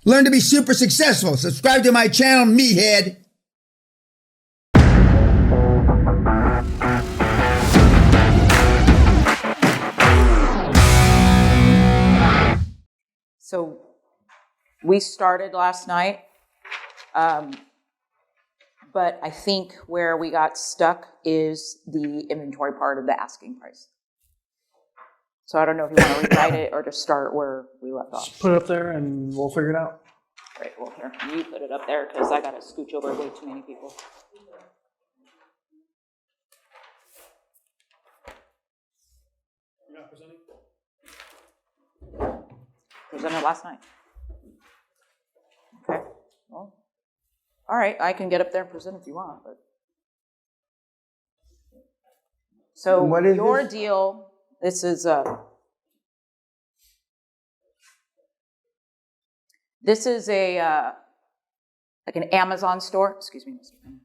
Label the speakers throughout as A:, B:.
A: Learn to be super successful. Subscribe to my channel, Meathead.
B: So we started last night, but I think where we got stuck is the inventory part of the asking price. So I don't know if you want to rewrite it or just start where we left off.
C: Just put it up there and we'll figure it out.
B: Right, well, here, you put it up there because I got to scooch over way too many people.
C: You're not presenting?
B: Presented last night. Okay, well, all right, I can get up there and present if you want, but. So
A: What is
B: your
A: this?
B: deal, this is a like an Amazon store. Excuse me, Mr. Peña.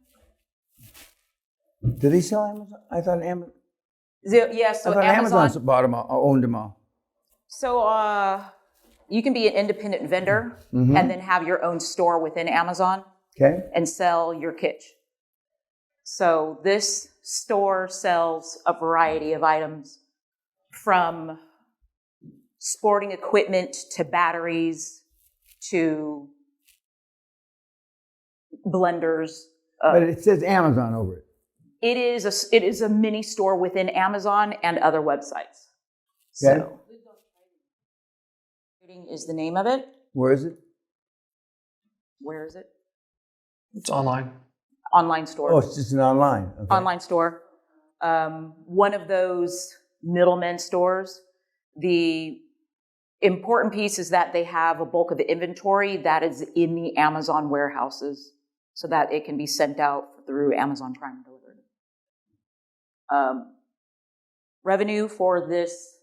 A: Do they sell Amazon? I thought Amazon.
B: Yes, so Amazon
A: bought them all, owned them all.
B: So you can be an independent vendor and then have your own store within Amazon
A: Okay.
B: and sell your kitsch. So this store sells a variety of items from sporting equipment to batteries to blenders.
A: But it says Amazon over it.
B: It is a mini store within Amazon and other websites.
A: Okay.
B: So Trading is the name of it.
A: Where is it?
B: Where is it?
C: It's online.
B: Online store.
A: Oh, it's just an online. Okay.
B: Online store. One of those middlemen stores. The important piece is that they have a bulk of the inventory that is in the Amazon warehouses so that it can be sent out through Amazon Prime Delivery. Revenue for this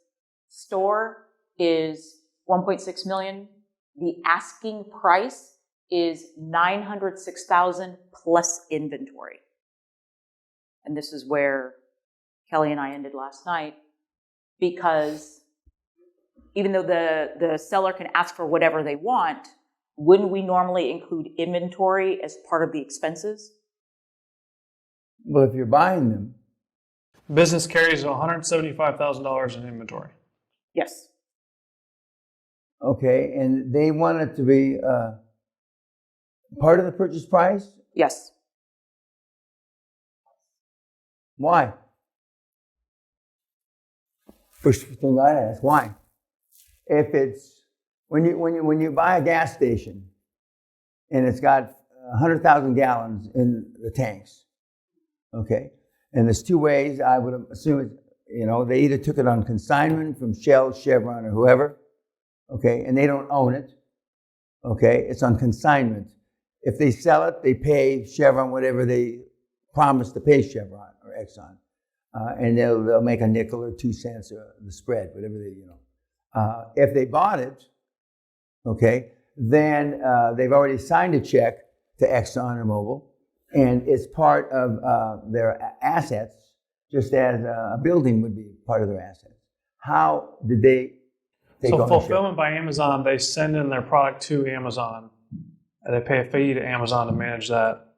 B: store is $1.6 million. The asking price is $906,000 plus inventory. And this is where Kelly and I ended last night, because even though the seller can ask for whatever they want, wouldn't we normally include inventory as part of the expenses?
A: Well, if you're buying them,
C: Business carries $175,000 in inventory.
B: Yes.
A: okay, and they want it to be part of the purchase price.
B: Yes.
A: Why? First thing I'd ask, why? If it's when you buy a gas station and it's got 100,000 gallons in the tanks, okay, and there's two ways I would assume it. They either took it on consignment from Shell, Chevron, or whoever, okay, and they don't own it, okay. It's on consignment. If they sell it, they pay Chevron whatever they promise to pay Chevron or Exxon, and they'll make a nickel or 2 cents or the spread, whatever they. If they bought it, okay, then they've already signed a check to Exxon or Mobil, and it's part of their assets, just as a building would be part of their assets. How did they take
C: So
A: ownership?
C: fulfillment by Amazon, they send in their product to Amazon, and they pay a fee to Amazon to manage that.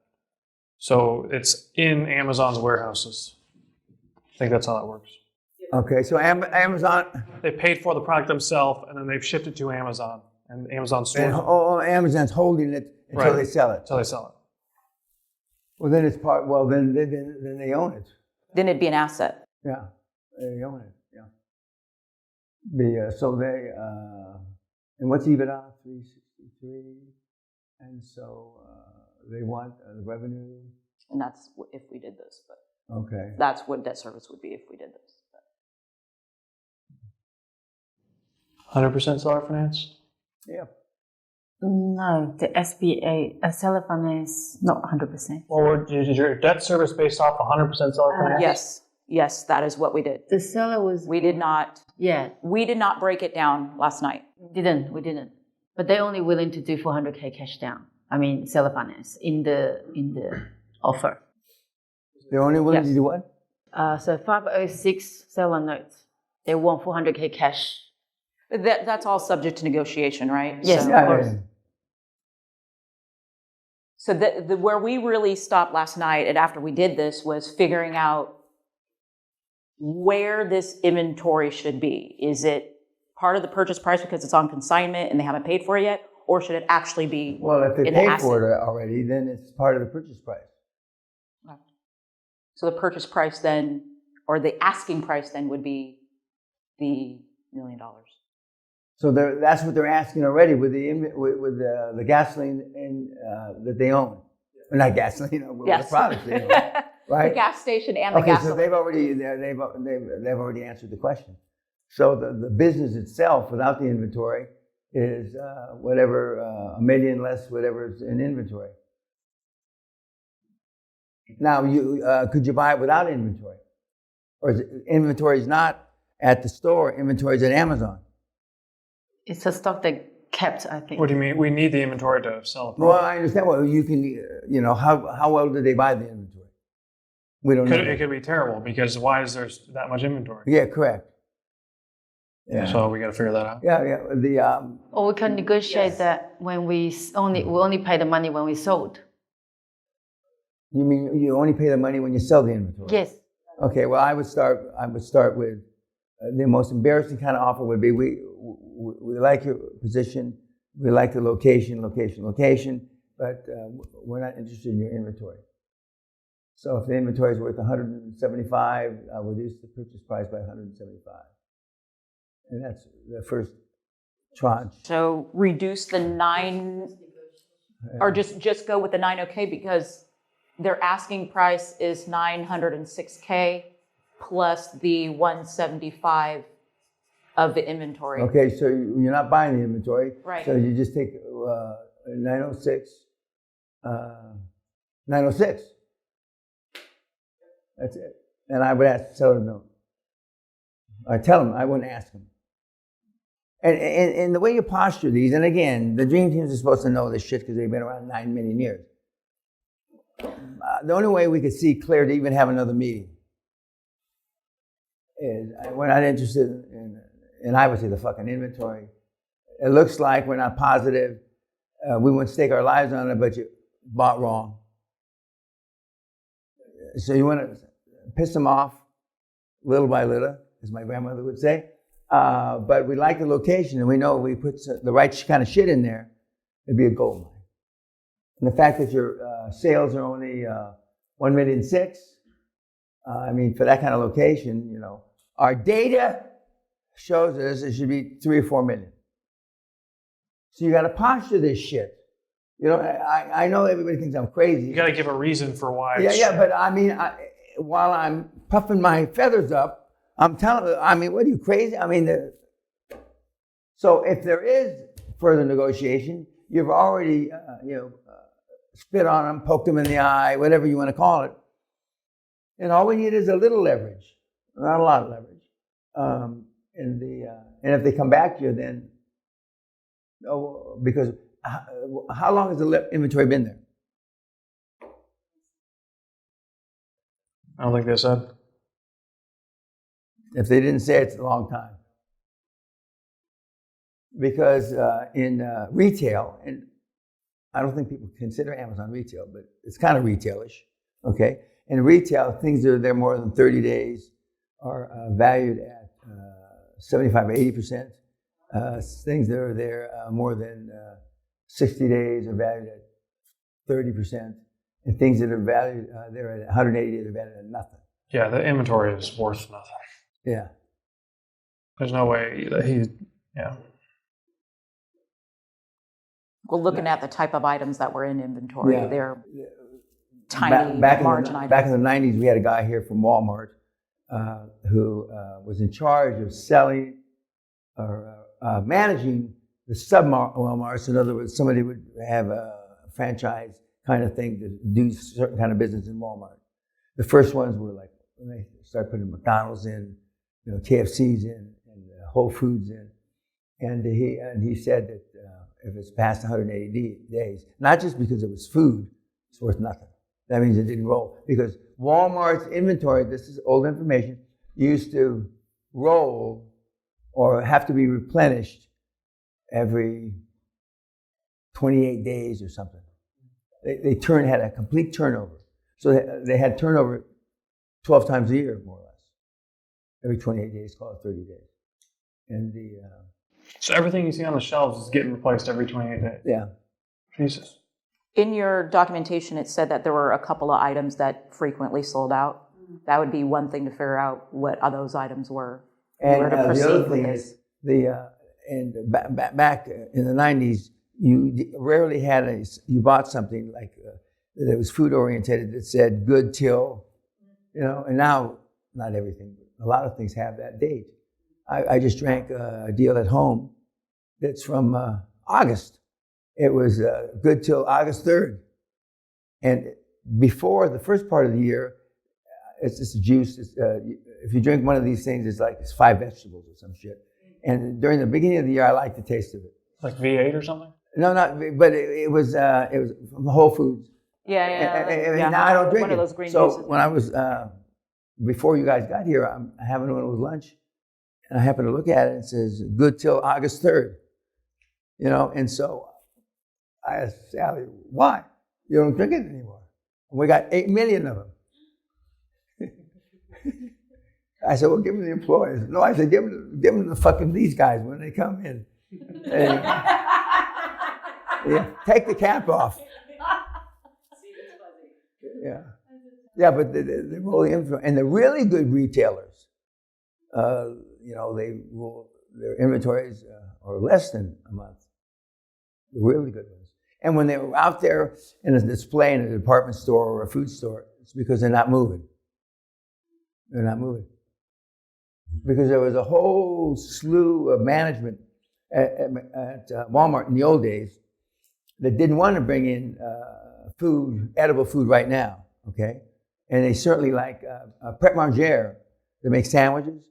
C: So it's in Amazon's warehouses. I think that's how that works.
A: Okay, so Amazon,
C: They paid for the product themselves, and then they've shipped it to Amazon, and Amazon stores
A: and
C: it
A: Amazon's holding it until
C: Right.
A: they sell it.
C: until they sell it.
A: Well, then it's part. Well, then they own it.
B: Then it'd be an asset.
A: Yeah, they own it. Yeah. So they and what's EBITDA? 363, and so they want the revenue.
B: And that's if we did this, but
A: Okay.
B: that's what debt service would be if we did this.
C: 100% seller finance?
A: Yeah.
D: No, the SBA, seller finance, not 100%.
C: Or is your debt service based off 100% seller finance?
B: Yes, that is what we did.
D: The seller was,
B: We did not break it down last night.
D: we didn't. But they're only willing to do 400K cash down. I mean, seller finance in the offer.
A: They're only willing to
B: Yes.
A: do what?
D: So 506 seller notes. They want 400K cash.
B: That's all subject to negotiation, right?
D: Yes,
B: So-
D: of course.
B: So where we really stopped last night and after we did this was figuring out where this inventory should be. Is it part of the purchase price because it's on consignment and they haven't paid for it yet? Or should it actually be
A: Well, if they
B: in the
A: paid
B: asset?
A: for it already, then it's part of the purchase price.
B: So the purchase price then, or the asking price then would be the $1 million.
A: So that's what they're asking already with the gasoline that they own. Or not gasoline, with
B: Yes.
A: the products they own, right?
B: The gas station and the
A: Okay,
B: gasoline.
A: so they've already answered the question. So the business itself, without the inventory, is whatever $1 million less whatever is in inventory. Now, could you buy it without inventory, or is inventory is not at the store? Inventory is at Amazon.
D: It's a stock that kept, I think.
C: What do you mean? We need the inventory to sell the
A: Well,
C: product.
A: I understand. Well, you can, how well did they buy the inventory? We don't know.
C: It could be terrible because why is there that much inventory?
A: Yeah, correct. Yeah.
C: So we got to figure that out.
A: Yeah.
D: Or we can negotiate that when we only pay the money when we sold.
A: You mean you only pay the money when you sell the inventory?
D: Yes.
A: Okay. Well, I would start with the most embarrassing kind of offer would be we like your position, we like the location, but we're not interested in your inventory. So if the inventory is worth $175, I'll reduce the purchase price by $175, and that's the first tranche.
B: So reduce the 9, or just go with the 9 because their asking price is $906K plus the $175 of the inventory.
A: Okay, so you're not buying the inventory.
B: Right.
A: So you just take 906. 906. That's it. And I would ask the seller no. I tell them, I wouldn't ask them. And the way you posture these, and again, the dream teams are supposed to know this shit because they've been around 9 million years. The only way we could see clear to even have another meeting is we're not interested in I would say the fucking inventory. It looks like we're not positive. We wouldn't stake our lives on it, but you bought wrong. So you want to piss them off little by little, as my grandmother would say. But we like the location, and we know if we put the right kind of shit in there, it'd be a gold mine. And the fact that your sales are only 1.6 million, I mean, for that kind of location, our data shows us it should be 3 or 4 million. So you got to posture this shit. I know everybody thinks I'm crazy.
C: You got to give a reason for why.
A: Yeah, but I mean, while I'm puffing my feathers up, I'm telling. I mean, what are you crazy? I mean, so if there is further negotiation, you've already, spit on them, poked them in the eye, whatever you want to call it, and all we need is a little leverage, not a lot of leverage. And if they come back to you, then because how long has the inventory been there?
C: I don't think they said.
A: If they didn't say it, it's a long time. Because in retail, and I don't think people consider Amazon retail, but it's kind of retailish, okay? In retail, things that are there more than 30 days are valued at 75 or 80%. Things that are there more than 60 days are valued at 30%. And things that are valued there at 180 days are valued at nothing.
C: Yeah, the inventory is worth nothing.
A: Yeah.
C: There's no way that yeah.
B: Well, looking at the type of items that were in inventory,
A: Yeah.
B: they're tiny margin items.
A: Back in the 90s, we had a guy here from Walmart who was in charge of selling or managing the sub-Walmarts. In other words, somebody would have a franchise kind of thing to do certain kind of business in Walmart. The first ones were like, when they started putting McDonald's in, KFC's in, and Whole Foods in. And he said that if it's past 180 days, not just because it was food, it's worth nothing. That means it didn't roll. Because Walmart's inventory, this is old information, used to roll or have to be replenished every 28 days or something. they had a complete turnover. So they had turnover 12 times a year, more or less. Every 28 days, call it 30 days. And
C: So everything you see on the shelves is getting replaced every 28 days.
A: yeah.
C: Jesus.
B: In your documentation, it said that there were a couple of items that frequently sold out. That would be one thing to figure out what those items were.
A: And
B: Where to
A: the
B: proceed
A: other
B: with
A: thing
B: this.
A: is back in the 90s, you rarely had you bought something like that was food oriented that said good till, and now not everything, but a lot of things have that date. I just drank a deal at home that's from August. It was good till August 3rd. And before the first part of the year, it's just a juice. If you drink one of these things, it's 5 vegetables or some shit. And during the beginning of the year, I liked the taste of it.
C: Like V8 or something?
A: No, but it was from Whole Foods.
B: Yeah.
A: Now I don't drink
B: one
A: it.
B: Of those green
A: so
B: juices.
A: when I was before you guys got here, I'm having one with lunch, and I happen to look at it and it says good till August 3rd. And so I asked Sally, why? You don't drink it anymore. And we got 8 million of them. I said, well, give them to the employees. No, I said, give them to fucking these guys when they come in. And, take the cap off. Yeah, but they roll the inventory. And the really good retailers, they roll their inventories are less than a month. The really good ones. And when they were out there in a display in a department store or a food store, it's because they're not moving. They're not moving. Because there was a whole slew of management at Walmart in the old days that didn't want to bring in edible food right now, okay? And they certainly like Pret Manger, they make sandwiches.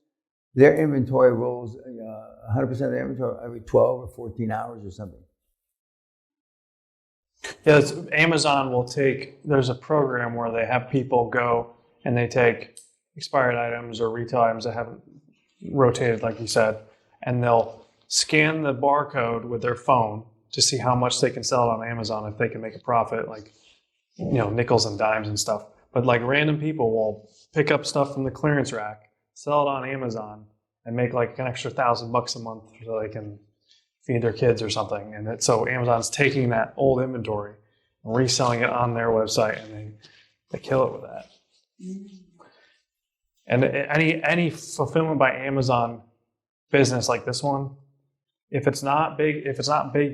A: Their inventory rolls 100% of their inventory every 12 or 14 hours or something.
C: Yeah, Amazon will there's a program where they have people go and they take expired items or retail items that haven't rotated, like you said, and they'll scan the barcode with their phone to see how much they can sell it on Amazon if they can make a profit, like, nickels and dimes and stuff. But like random people will pick up stuff from the clearance rack, sell it on Amazon, and make like an extra $1,000 a month so they can feed their kids or something. And so Amazon's taking that old inventory and reselling it on their website, and they kill it with that. And any fulfillment by Amazon business like this one, if it's not big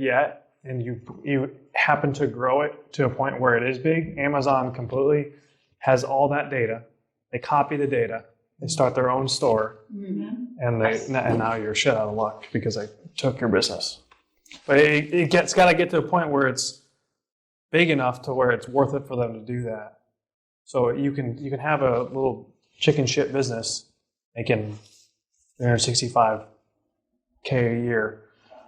C: yet, and you happen to grow it to a point where it is big, Amazon completely has all that data. They copy the data. They start their own store, and now you're shit out of luck because they took your business. But it's got to get to a point where it's big enough to where it's worth it for them to do that. So you can have a little chicken shit business making $365K a year,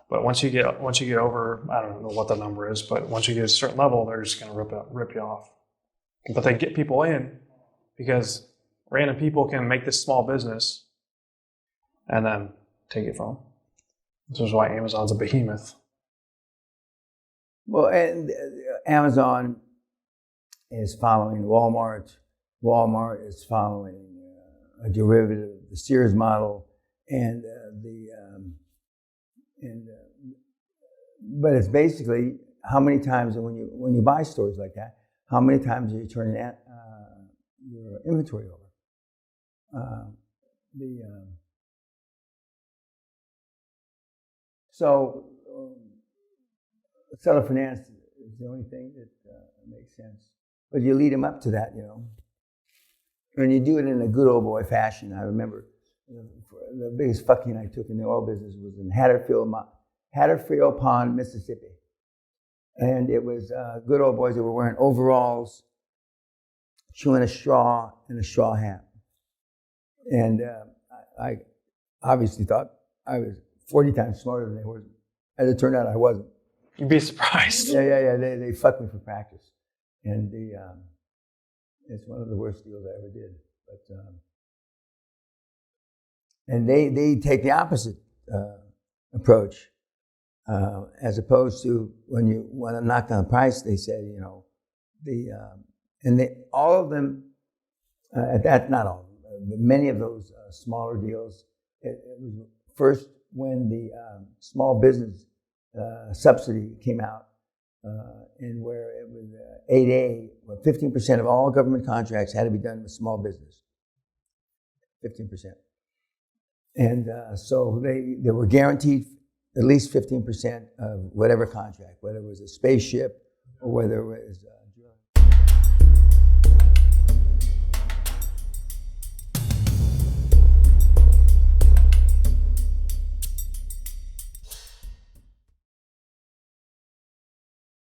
C: but once you get over, I don't know what the number is, but once you get a certain level, they're just going to rip you off. But they get people in because random people can make this small business and then take it from them. This is why Amazon's a behemoth.
A: Well, and Amazon is following Walmart. Walmart is following a derivative of the Sears model, but it's basically how many times when you buy stores like that, how many times are you turning your inventory over? Seller finance is the only thing that makes sense. But you lead them up to that, And you do it in a good old boy fashion. I remember the biggest fucking I took in the oil business was in Hatterfield Pond, Mississippi. And it was good old boys that were wearing overalls, chewing a straw, and a straw hat. And I obviously thought I was 40 times smarter than they were. As it turned out, I wasn't.
C: You'd be surprised.
A: Yeah. They fucked me for practice. And it's one of the worst deals I ever did. But and they take the opposite approach. As opposed to when you want to knock down the price, they say, all of them, not all, but many of those smaller deals, it was first when the small business subsidy came out, and where it was 8A, where 15% of all government contracts had to be done with small business. 15%. And so they were guaranteed at least 15% of whatever contract, whether it was a spaceship or whether it was